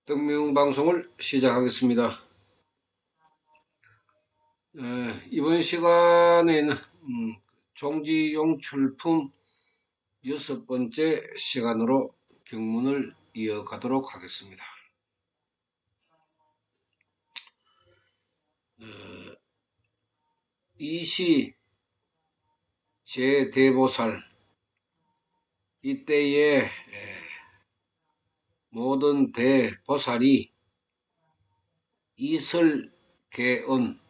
떡미ung 방송을 시작하겠습니다. 이번 시간에는 종지용출품 6번째 시간으로 경문을 이어가도록 하겠습니다. 이시 제대보살, 이때의 모든 대보살이 이설개언,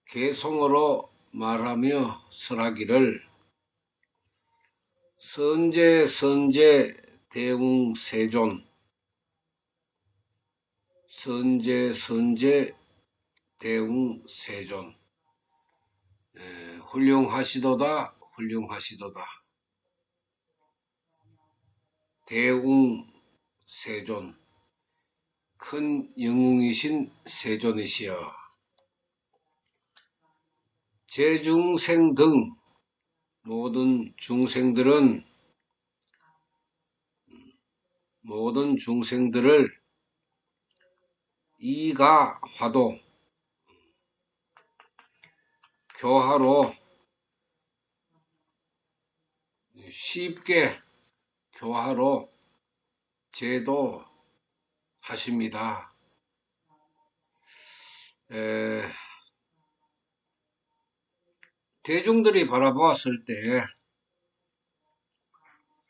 개송어로 말하며 설하기를 선제 대웅세존, 선제 대웅세존, 훌륭하시도다 대웅세존, 큰 영웅이신 세존이시여, 제중생 등 모든 중생들을 이가화도, 교화로 쉽게 교화로 제도하십니다. 대중들이 바라보았을 때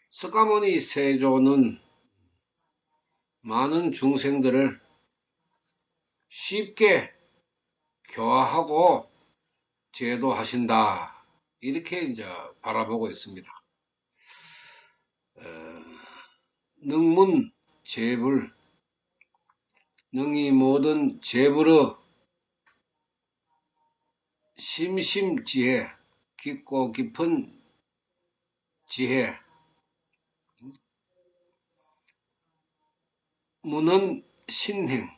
석가모니 세존은 많은 중생들을 쉽게 교화하고 제도하신다, 이렇게 이제 바라보고 있습니다. 능문 재불, 능히 모든 재불의 심심지혜, 깊고 깊은 지혜, 문은 신행,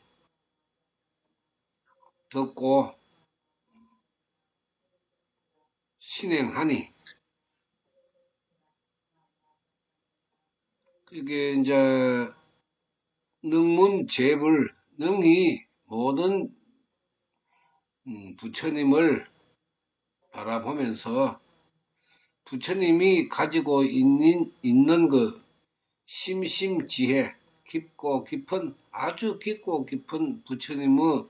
듣고 신행하니, 이게 이제 능문재불, 능히 모든 부처님을 바라보면서 부처님이 가지고 있는 그 심심지혜, 아주 깊고 깊은 부처님의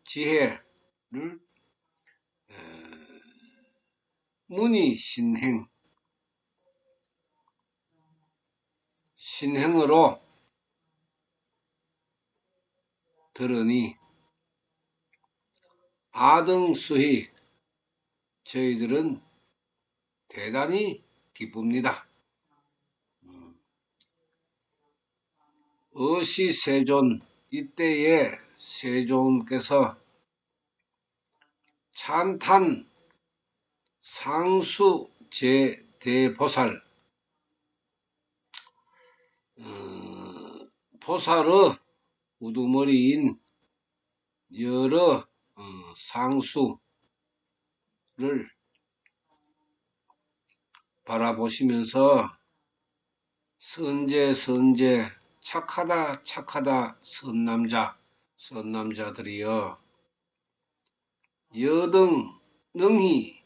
지혜를 문이 신행으로 들으니 아등수희, 저희들은 대단히 기쁩니다. 어시세존, 이때에 세존께서 찬탄 상수제대보살, 보살의 우두머리인 여러 상수를 바라보시면서 선제 착하다 선남자들이여, 여등 능히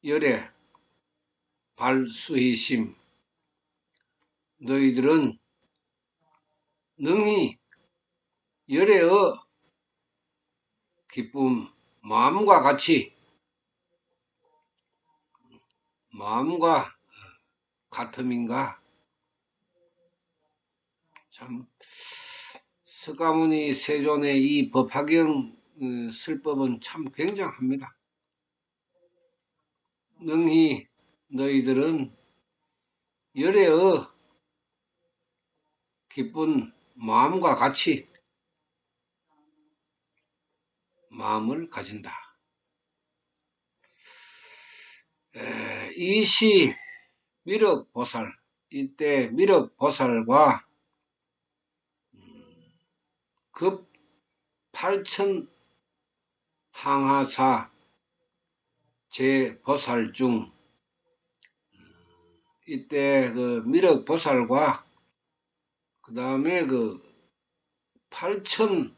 열애 발수희심, 너희들은 능히 열애의 기쁨, 마음과 같음인가? 참 석가모니 세존의 이 법화경 설법은 참 굉장합니다. 능히 너희들은 열애의 기쁜 마음과 같이 마음을 가진다. 이시 미륵보살, 이때 미륵보살과 급 8천 항하사 제보살 중, 이때 그 미륵보살과 그 다음에 그 8천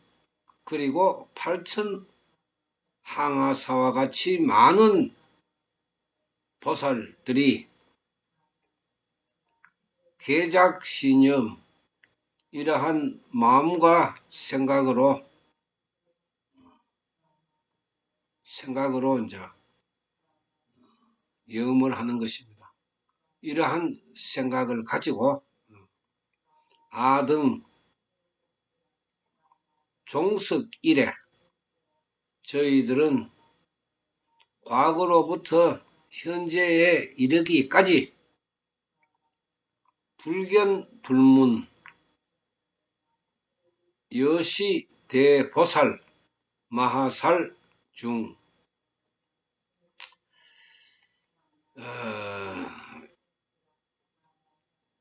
그리고 8천 항아사와 같이 많은 보살들이 개작신념 이러한 마음과 생각으로 이제 염을 하는 것입니다. 이러한 생각을 가지고 아등 종석 이래 저희들은 과거로부터 현재에 이르기까지 불견 불문 여시 대보살 마하살 중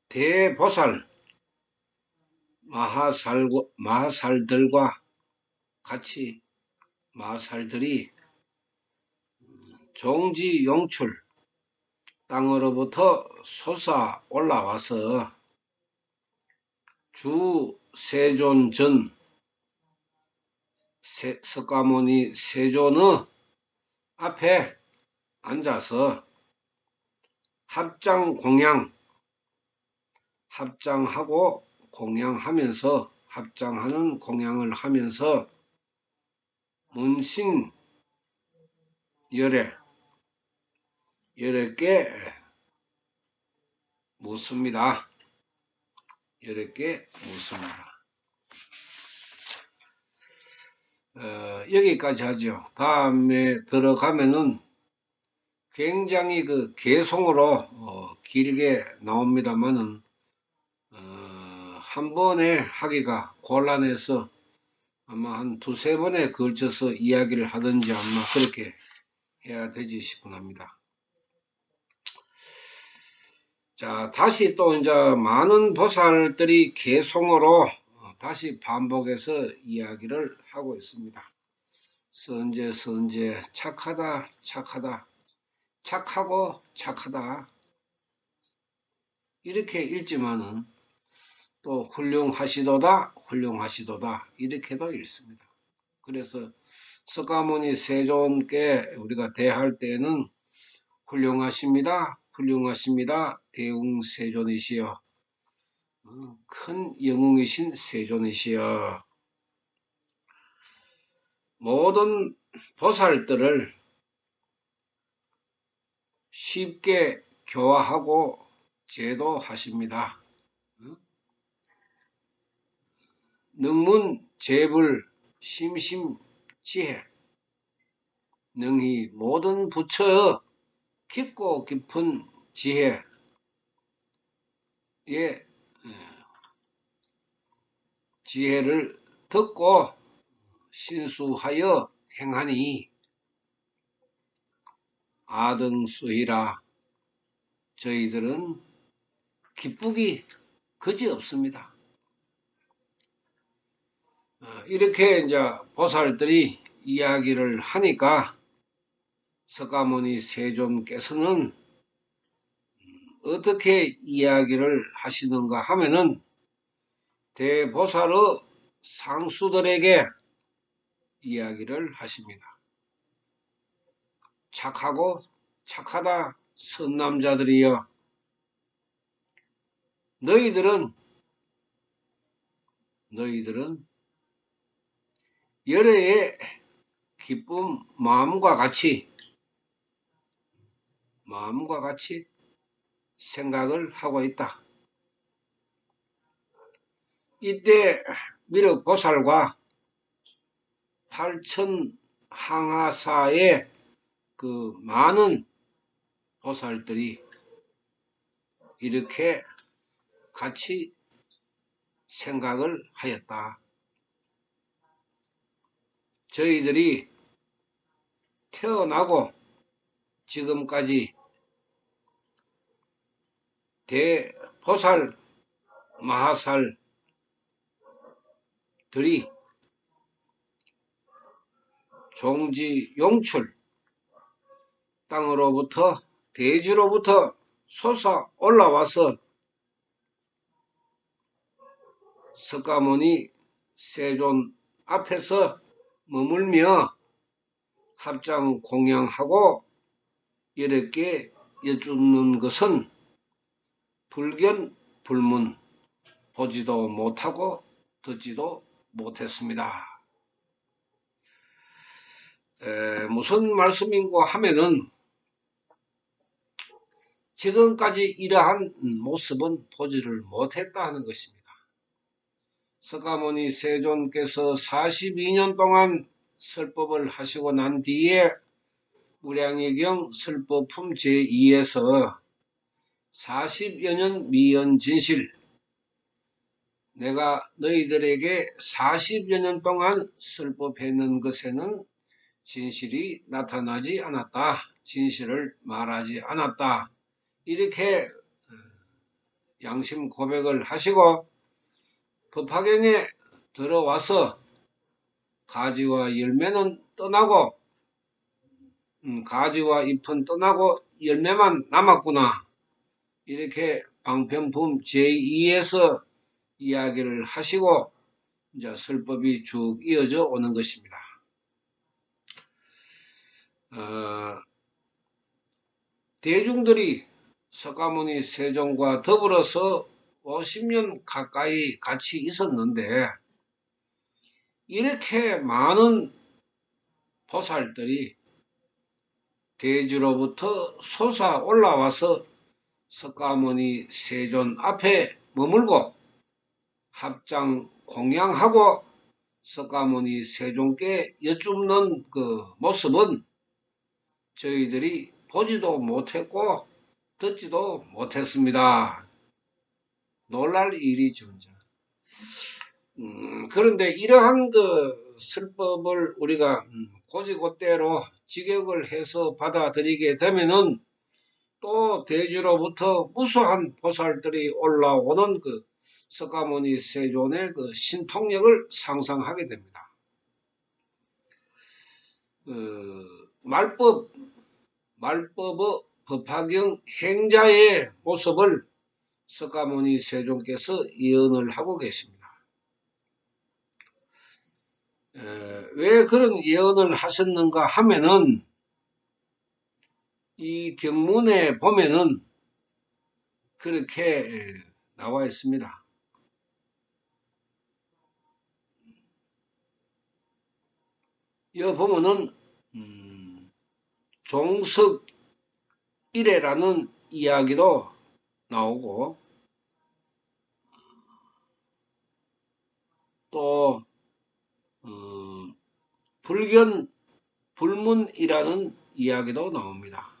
대보살 마하살들과 같이 마하살들이 종지 용출 땅으로부터 솟아 올라와서 주 세존 전 석가모니 세존의 앞에 앉아서 합장하고 공양하면서 합장하는 공양을 하면서 문신 여러 개 묻습니다. 여러 개 묻습니다. 여기까지 하죠. 다음에 들어가면은 굉장히 그 개송으로 길게 나옵니다만은 한 번에 하기가 곤란해서 아마 한 두세 번에 걸쳐서 이야기를 하든지 아마 그렇게 해야 되지 싶곤 합니다. 자, 다시 또 이제 많은 보살들이 개송으로 다시 반복해서 이야기를 하고 있습니다. 선제, 착하다, 착하고 착하다. 이렇게 읽지만은 또 훌륭하시도다, 이렇게도 읽습니다. 그래서 석가모니 세존께 우리가 대할 때는 훌륭하십니다, 대웅세존이시여. 큰 영웅이신 세존이시여. 모든 보살들을 쉽게 교화하고 제도하십니다. 능문 재불 심심지혜 능히 모든 부처의 깊고 깊은 지혜에 지혜를 듣고 신수하여 행하니 아등수희라 저희들은 기쁘기 그지없습니다. 이렇게 이제 보살들이 이야기를 하니까 석가모니 세존께서는 어떻게 이야기를 하시는가 하면은 대보살의 상수들에게 이야기를 하십니다. 착하고 착하다 선남자들이여, 너희들은 열애의 기쁨 마음과 같이 생각을 하고 있다. 이때 미륵보살과 8천 항아사의 그 많은 보살들이 이렇게 같이 생각을 하였다. 저희들이 태어나고 지금까지 대보살 마하살들이 종지 용출 땅으로부터 대지로부터 솟아 올라와서 석가모니 세존 앞에서 머물며 합장 공양하고 이렇게 여쭙는 것은 불견 불문, 보지도 못하고 듣지도 못했습니다. 무슨 말씀인고 하면은 지금까지 이러한 모습은 보지를 못했다 하는 것입니다. 석가모니 세존께서 42년 동안 설법을 하시고 난 뒤에 무량의경 설법품 제2에서 40여 년 미연 진실, 내가 너희들에게 40여 년 동안 설법했는 것에는 진실이 나타나지 않았다. 진실을 말하지 않았다. 이렇게 양심 고백을 하시고 법화경에 들어와서 가지와 열매는 떠나고 가지와 잎은 떠나고 열매만 남았구나. 이렇게 방편품 제2에서 이야기를 하시고 이제 설법이 쭉 이어져 오는 것입니다. 대중들이 석가모니 세존과 더불어서 50년 가까이 같이 있었는데 이렇게 많은 보살들이 대지로부터 솟아 올라와서 석가모니 세존 앞에 머물고 합장 공양하고 석가모니 세존께 여쭙는 그 모습은 저희들이 보지도 못했고 듣지도 못했습니다. 놀랄 일이죠. 그런데 이러한 그 설법을 우리가 고지고대로 직역을 해서 받아들이게 되면은 또 대지로부터 무수한 보살들이 올라오는 그 석가모니 세존의 그 신통력을 상상하게 됩니다. 말법의 법화경 행자의 모습을 석가모니 세존께서 예언을 하고 계십니다. 왜 그런 예언을 하셨는가 하면은 이 경문에 보면은 그렇게 나와 있습니다. 여기 보면은 종석 이래라는 이야기도 나오고 또 불견 불문이라는 이야기도 나옵니다.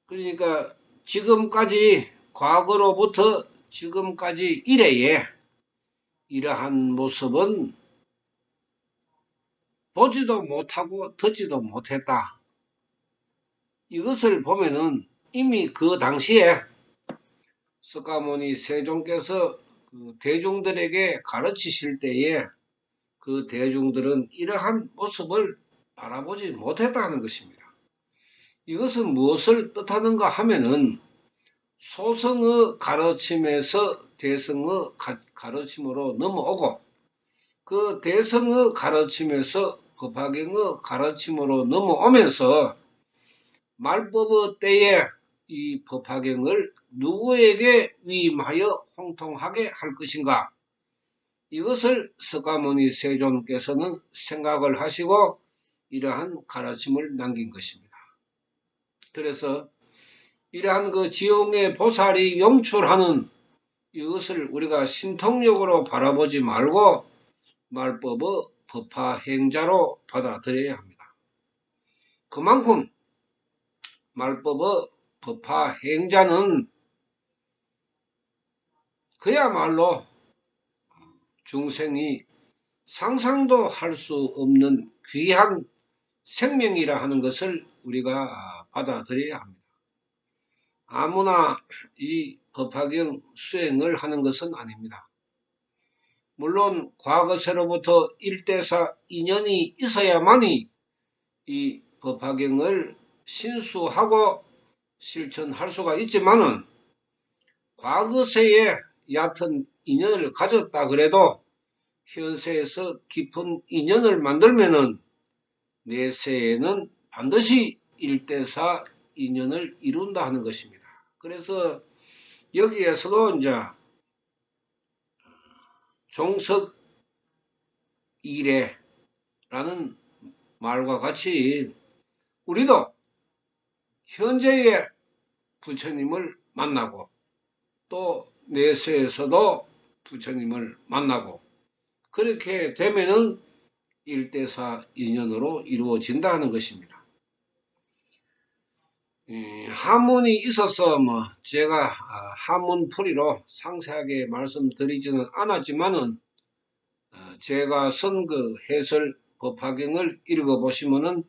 그러니까 지금까지 과거로부터 지금까지 이래에 이러한 모습은 보지도 못하고 듣지도 못했다. 이것을 보면은 이미 그 당시에 석가모니 세존께서 그 대중들에게 가르치실 때에 그 대중들은 이러한 모습을 바라보지 못했다는 것입니다. 이것은 무엇을 뜻하는가 하면은 소성의 가르침에서 대성의 가르침으로 넘어오고 그 대성의 가르침에서 법화경의 가르침으로 넘어오면서 말법의 때에 이 법화경을 누구에게 위임하여 홍통하게 할 것인가? 이것을 석가모니 세존께서는 생각을 하시고 이러한 가르침을 남긴 것입니다. 그래서 이러한 그 지용의 보살이 용출하는 이것을 우리가 신통력으로 바라보지 말고 말법의 법화행자로 받아들여야 합니다. 그만큼 말법의 법화행자는 그야말로 중생이 상상도 할 수 없는 귀한 생명이라 하는 것을 우리가 받아들여야 합니다. 아무나 이 법화경 수행을 하는 것은 아닙니다. 물론 과거세로부터 일대사 인연이 있어야만이 이 법화경을 신수하고 실천할 수가 있지만은 과거세에 얕은 인연을 가졌다 그래도 현세에서 깊은 인연을 만들면은 내세에는 반드시 일대사 인연을 이룬다 하는 것입니다. 그래서 여기에서도 이제 종석이래라는 말과 같이 우리도 현재의 부처님을 만나고 또 내세에서도 부처님을 만나고 그렇게 되면은 일대사 인연으로 이루어진다 하는 것입니다. 한문이 있어서 제가 한문풀이로 상세하게 말씀드리지는 않았지만은 제가 쓴 그 해설 법화경을 읽어보시면은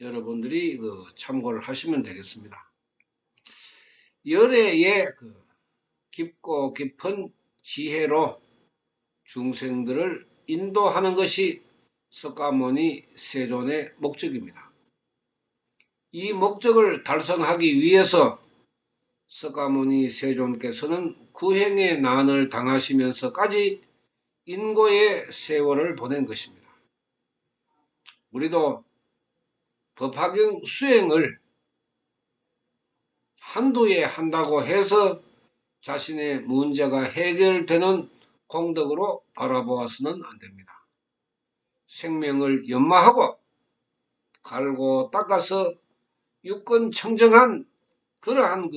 여러분들이 참고를 하시면 되겠습니다. 열애의 깊고 깊은 지혜로 중생들을 인도하는 것이 석가모니 세존의 목적입니다. 이 목적을 달성하기 위해서 석가모니 세존께서는 구행의 난을 당하시면서까지 인고의 세월을 보낸 것입니다. 우리도 법화경 수행을 한두 해 한다고 해서 자신의 문제가 해결되는 공덕으로 바라보아서는 안됩니다. 생명을 연마하고 갈고 닦아서 육건 청정한 그러한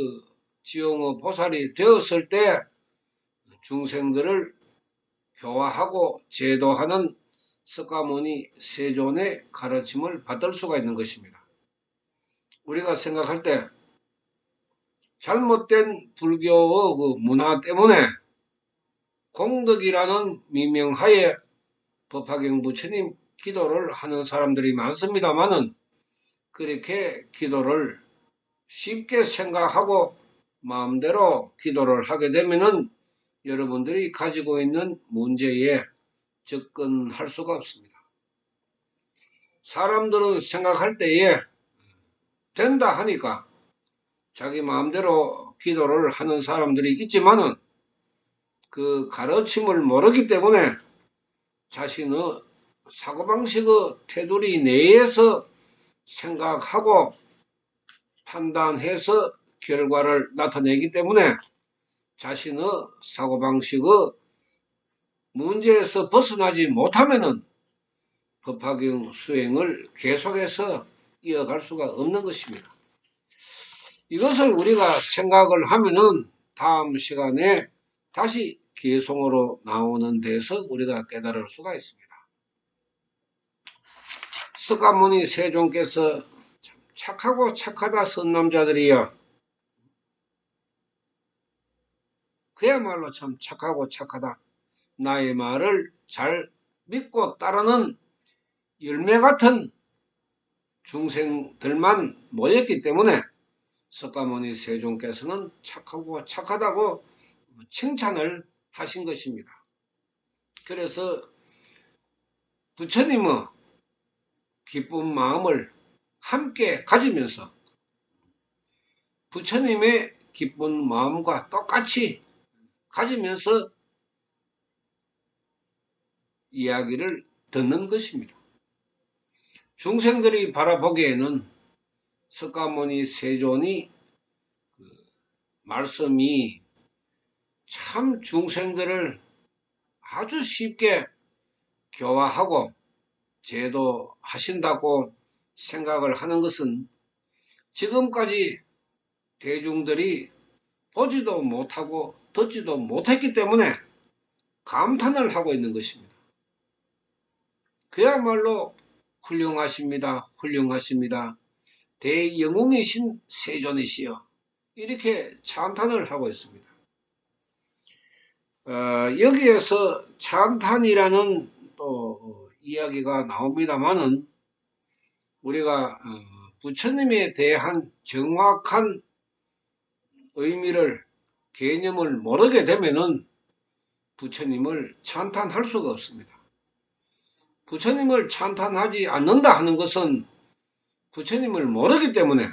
지용의 보살이 되었을 때 중생들을 교화하고 제도하는 석가모니 세존의 가르침을 받을 수가 있는 것입니다. 우리가 생각할 때 잘못된 불교의 문화 때문에 공덕이라는 미명하에 법화경 부처님 기도를 하는 사람들이 많습니다만은 그렇게 기도를 쉽게 생각하고 마음대로 기도를 하게 되면은 여러분들이 가지고 있는 문제에 접근할 수가 없습니다. 사람들은 생각할 때에 된다 하니까 자기 마음대로 기도를 하는 사람들이 있지만은 그 가르침을 모르기 때문에 자신의 사고방식의 테두리 내에서 생각하고 판단해서 결과를 나타내기 때문에 자신의 사고방식의 문제에서 벗어나지 못하면은 법화경 수행을 계속해서 이어갈 수가 없는 것입니다. 이것을 우리가 생각을 하면은 다음 시간에 다시 개송으로 나오는 데서 우리가 깨달을 수가 있습니다. 석가모니 세존께서 참 착하고 착하다 선남자들이여. 그야말로 참 착하고 착하다. 나의 말을 잘 믿고 따르는 열매 같은 중생들만 모였기 때문에 석가모니 세존께서는 착하고 착하다고 칭찬을 하신 것입니다. 그래서 부처님의 기쁜 마음을 함께 가지면서 부처님의 기쁜 마음과 똑같이 가지면서 이야기를 듣는 것입니다. 중생들이 바라보기에는 석가모니 세존이 말씀이 참 중생들을 아주 쉽게 교화하고 제도하신다고 생각을 하는 것은 지금까지 대중들이 보지도 못하고 듣지도 못했기 때문에 감탄을 하고 있는 것입니다. 그야말로 훌륭하십니다. 훌륭하십니다. 대영웅이신 세존이시여. 이렇게 찬탄을 하고 있습니다. 여기에서 찬탄이라는 또 이야기가 나옵니다만은 우리가 부처님에 대한 정확한 의미를 개념을 모르게 되면은 부처님을 찬탄할 수가 없습니다. 부처님을 찬탄하지 않는다 하는 것은 부처님을 모르기 때문에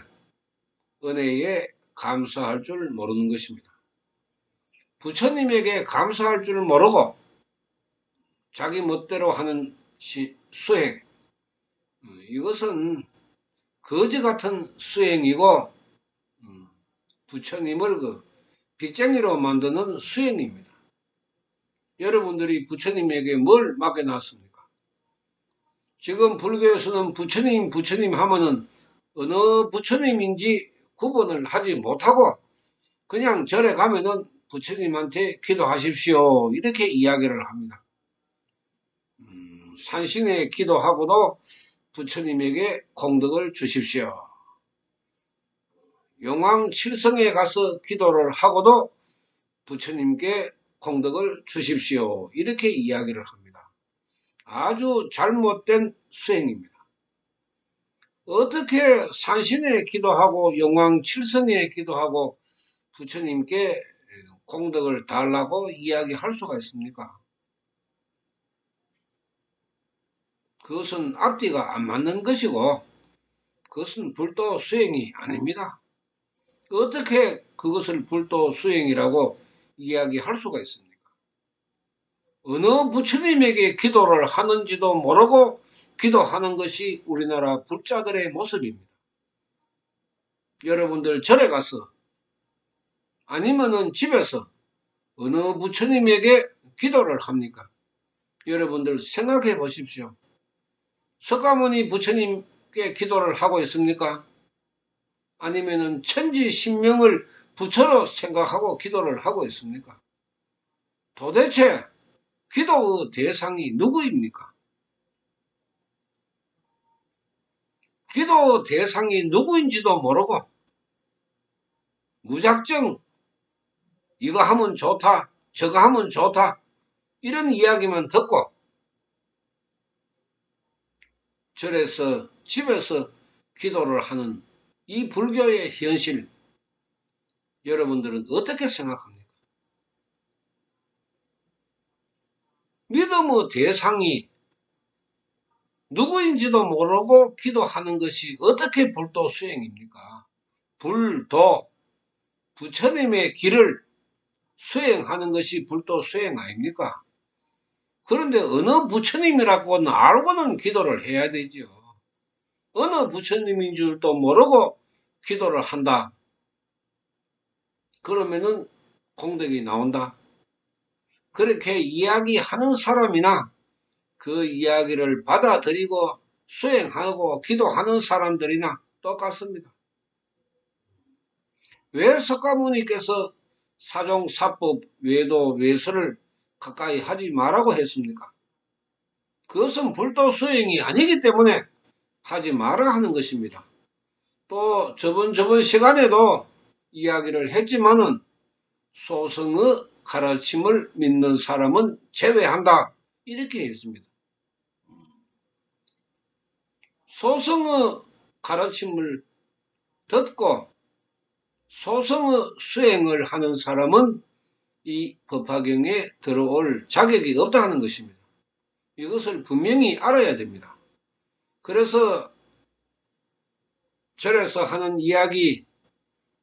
은혜에 감사할 줄 모르는 것입니다. 부처님에게 감사할 줄 모르고 자기 멋대로 하는 수행, 이것은 거지 같은 수행이고 부처님을 빚쟁이로 만드는 수행입니다. 여러분들이 부처님에게 뭘 맡겨놨습니까? 지금 불교에서는 부처님 하면은 어느 부처님인지 구분을 하지 못하고 그냥 절에 가면은 부처님한테 기도하십시오 이렇게 이야기를 합니다. 산신에 기도하고도 부처님에게功德을 주십시오. 용왕 칠성에 가서 기도를 하고도 부처님께功德을 주십시오. 이렇게 이야기를 합니다. 아주 잘못된 수행입니다. 어떻게 산신에 기도하고 용왕 칠성에 기도하고 부처님께功德을 달라고 이야기할 수가 있습니까? 그것은 앞뒤가 안 맞는 것이고 그것은 불도 수행이 아닙니다. 어떻게 그것을 불도 수행이라고 이야기할 수가 있습니까? 어느 부처님에게 기도를 하는지도 모르고 기도하는 것이 우리나라 불자들의 모습입니다. 여러분들 절에 가서 아니면은 집에서 어느 부처님에게 기도를 합니까? 여러분들 생각해 보십시오. 석가모니 부처님께 기도를 하고 있습니까? 아니면은 천지신명을 부처로 생각하고 기도를 하고 있습니까? 도대체 기도의 대상이 누구입니까? 기도 대상이 누구인지도 모르고 무작정 이거 하면 좋다, 저거 하면 좋다 이런 이야기만 듣고 절에서 집에서 기도를 하는 이 불교의 현실 여러분들은 어떻게 생각합니까? 믿음의 대상이 누구인지도 모르고 기도하는 것이 어떻게 불도 수행입니까? 불도, 부처님의 길을 수행하는 것이 불도 수행 아닙니까? 그런데 어느 부처님이라고는 알고는 기도를 해야 되죠. 어느 부처님인 줄도 모르고 기도를 한다. 그러면은功德이 나온다. 그렇게 이야기하는 사람이나 그 이야기를 받아들이고 수행하고 기도하는 사람들이나 똑같습니다. 왜 석가모니께서 사종사법, 외도, 외설을 가까이 하지 말라고 했습니까? 그것은 불도 수행이 아니기 때문에 하지 말아야 하는 것입니다. 또 저번 시간에도 이야기를 했지만은 소승의 가르침을 믿는 사람은 제외한다. 이렇게 했습니다. 소승의 가르침을 듣고 소승의 수행을 하는 사람은 이 법화경에 들어올 자격이 없다는 것입니다. 이것을 분명히 알아야 됩니다. 그래서 절에서 하는 이야기,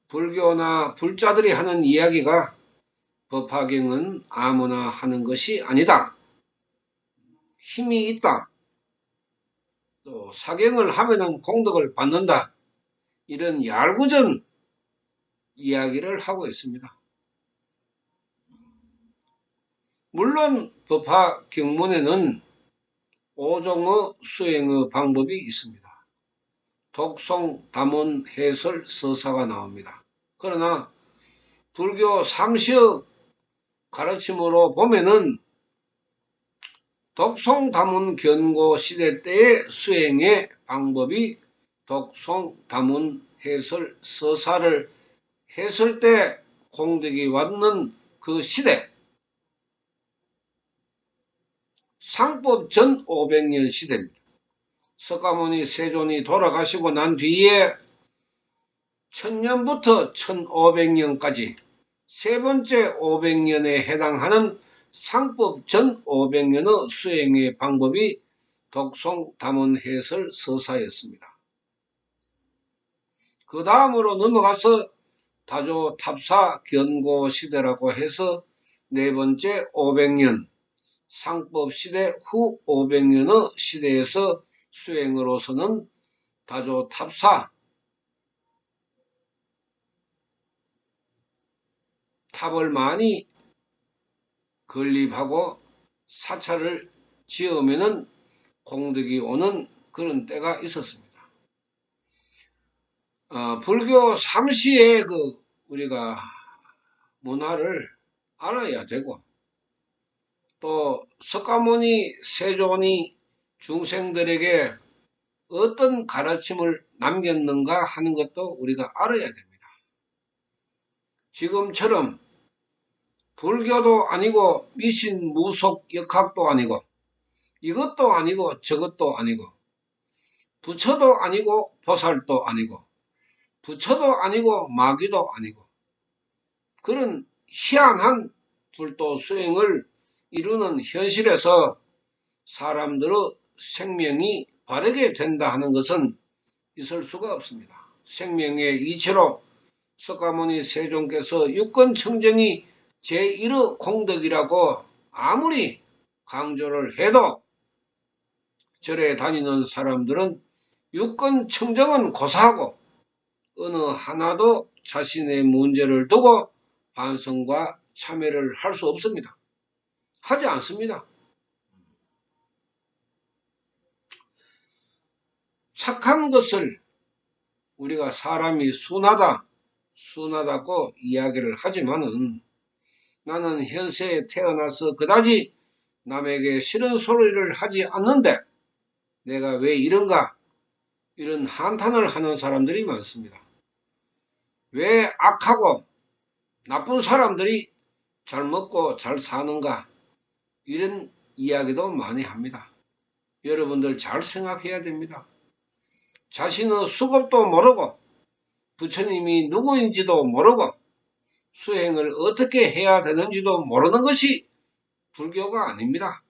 불교나 불자들이 하는 이야기가 법화경은 아무나 하는 것이 아니다. 힘이 있다. 또 사경을 하면은功德을 받는다. 이런 얄궂은 이야기를 하고 있습니다. 물론 법화경문에는 5종의 수행의 방법이 있습니다. 독송, 담원, 해설, 서사가 나옵니다. 그러나 불교 상시의 가르침으로 보면은 독송, 담원, 견고 시대 때의 수행의 방법이 독송, 담원, 해설, 서사를 했을 때 공덕이 왔는 그 시대, 상법 전 500년 시대입니다. 석가모니 세존이 돌아가시고 난 뒤에 1000년부터 1500년까지 세 번째 500년에 해당하는 상법 전 500년의 수행의 방법이 독송, 담원, 해설, 서사였습니다. 그 다음으로 넘어가서 다조, 탑사, 견고 시대라고 해서 네 번째 500년 상법시대 후 500년의 시대에서 수행으로서는 다조탑사 탑을 많이 건립하고 사찰을 지으면은 공덕이 오는 그런 때가 있었습니다. 불교 삼시의 우리가 문화를 알아야 되고, 또 석가모니 세존이 중생들에게 어떤 가르침을 남겼는가 하는 것도 우리가 알아야 됩니다. 지금처럼 불교도 아니고 미신 무속 역학도 아니고 이것도 아니고 저것도 아니고 부처도 아니고 보살도 아니고 부처도 아니고 마귀도 아니고 그런 희한한 불도 수행을 이루는 현실에서 사람들의 생명이 바르게 된다 하는 것은 있을 수가 없습니다. 생명의 이치로 석가모니 세존께서 육건청정이 제1의 공덕이라고 아무리 강조를 해도 절에 다니는 사람들은 육건청정은 고사하고 어느 하나도 자신의 문제를 두고 반성과 참회를 할 수 없습니다. 하지 않습니다. 착한 것을 우리가 사람이 순하다고 이야기를 하지만은 나는 현세에 태어나서 그다지 남에게 싫은 소리를 하지 않는데 내가 왜 이런가? 이런 한탄을 하는 사람들이 많습니다. 왜 악하고 나쁜 사람들이 잘 먹고 잘 사는가? 이런 이야기도 많이 합니다. 여러분들 잘 생각해야 됩니다. 자신의 수급도 모르고 부처님이 누구인지도 모르고 수행을 어떻게 해야 되는지도 모르는 것이 불교가 아닙니다.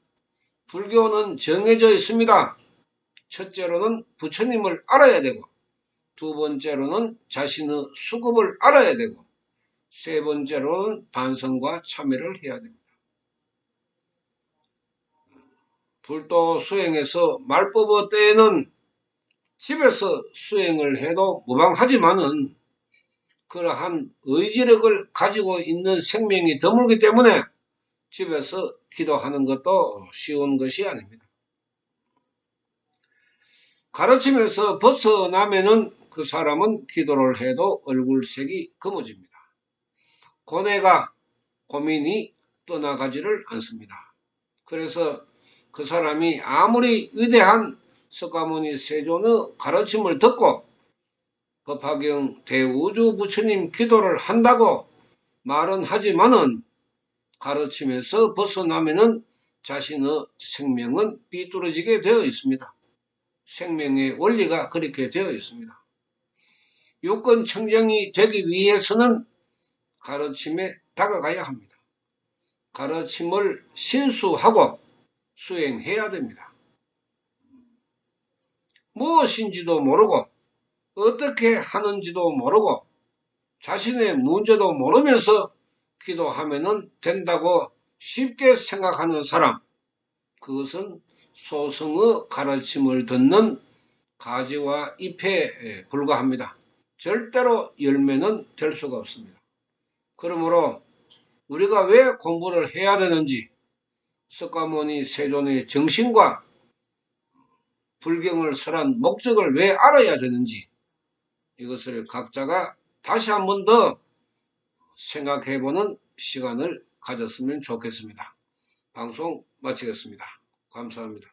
불교는 정해져 있습니다. 첫째로는 부처님을 알아야 되고 두 번째로는 자신의 수급을 알아야 되고 세 번째로는 반성과 참회를 해야 됩니다. 불도 수행에서 말법의 때에는 집에서 수행을 해도 무방하지만은 그러한 의지력을 가지고 있는 생명이 드물기 때문에 집에서 기도하는 것도 쉬운 것이 아닙니다. 가르치면서 벗어나면은 그 사람은 기도를 해도 얼굴색이 검어집니다. 고민이 떠나가지를 않습니다. 그래서 그 사람이 아무리 위대한 석가모니 세존의 가르침을 듣고 법화경 대우주 부처님 기도를 한다고 말은 하지만은 가르침에서 벗어나면은 자신의 생명은 삐뚤어지게 되어 있습니다. 생명의 원리가 그렇게 되어 있습니다. 육건청정이 되기 위해서는 가르침에 다가가야 합니다. 가르침을 신수하고 수행해야 됩니다. 무엇인지도 모르고 어떻게 하는지도 모르고 자신의 문제도 모르면서 기도하면 된다고 쉽게 생각하는 사람, 그것은 소승의 가르침을 듣는 가지와 잎에 불과합니다. 절대로 열매는 될 수가 없습니다. 그러므로 우리가 왜 공부를 해야 되는지, 석가모니 세존의 정신과 불경을 설한 목적을 왜 알아야 되는지 이것을 각자가 다시 한 번 더 생각해보는 시간을 가졌으면 좋겠습니다. 방송 마치겠습니다. 감사합니다.